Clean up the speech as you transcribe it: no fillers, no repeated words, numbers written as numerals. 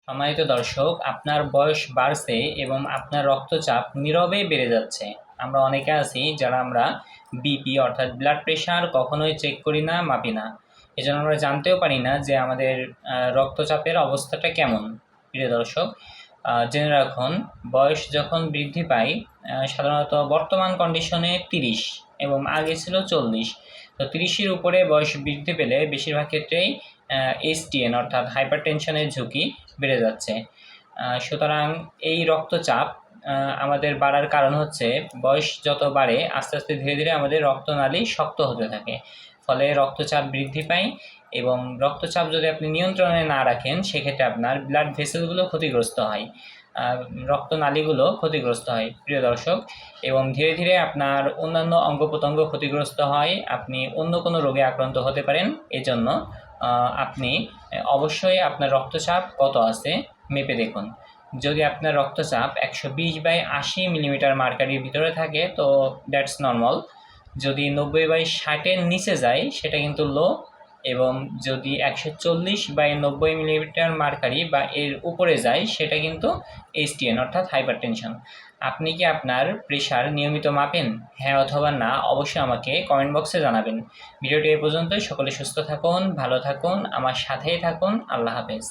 সম্মানিত দর্শক, আপনার বয়স বাড়ছে এবং আপনার রক্তচাপ নীরবে বেড়ে যাচ্ছে। আমরা অনেকে আছি যারা আমরা বিপি অর্থাৎ ব্লাড প্রেশার কখনোই চেক করি না, মাপি না। এজন্য আমরা জানতেও পারি না যে আমাদের রক্তচাপের অবস্থাটা কেমন। প্রিয় দর্শক, জেনে রাখুন, বয়স যখন বৃদ্ধি পায় সাধারণত বর্তমান কন্ডিশনে 30 এবং আগে ছিল 40। তো 30-এর উপরে বয়স বৃদ্ধি পেলে বেশিরভাগ ক্ষেত্রেই এসটিএন অর্থাৎ হাইপার টেনশনের ঝুঁকি বেড়ে যাচ্ছে। সুতরাং এই রক্তচাপ আমাদের বাড়ার কারণ হচ্ছে বয়স যত বাড়ে আস্তে আস্তে ধীরে ধীরে আমাদের রক্তনালী শক্ত হতে থাকে, ফলে রক্তচাপ বৃদ্ধি পায়। এবং রক্তচাপ যদি আপনি নিয়ন্ত্রণে না রাখেন সেক্ষেত্রে আপনার ব্লাড ভেসেলগুলো ক্ষতিগ্রস্ত হয়, রক্তনালীগুলো ক্ষতিগ্রস্ত হয় প্রিয় দর্শক। এবং ধীরে ধীরে আপনার অন্যান্য অঙ্গ প্রত্যঙ্গ ক্ষতিগ্রস্ত হয়, আপনি অন্য কোনো রোগে আক্রান্ত হতে পারেন। এজন্য আপনি অবশ্যই আপনার রক্তচাপ কত আছে মেপে দেখুন। যদি আপনার রক্তচাপ 120/80 মিলিমিটার মার্কারির ভিতরে থাকে তো দ্যাটস নর্মাল। যদি 90/60-এর নিচে যায় সেটা কিন্তু লো, এবং যদি 140/90 মিলিমিটার মার্কারি বা এর উপরে যায় সেটা কিন্তু এসটিএন অর্থাৎ হাইপার টেনশন। আপনি কি আপনার প্রেশার নিয়মিত মাপেন? হ্যাঁ অথবা না অবশ্যই আমাকে কমেন্ট বক্সে জানাবেন। ভিডিওটি এ পর্যন্তই। সকলে সুস্থ থাকুন, ভালো থাকুন, আমার সাথেই থাকুন। আল্লাহ হাফেজ।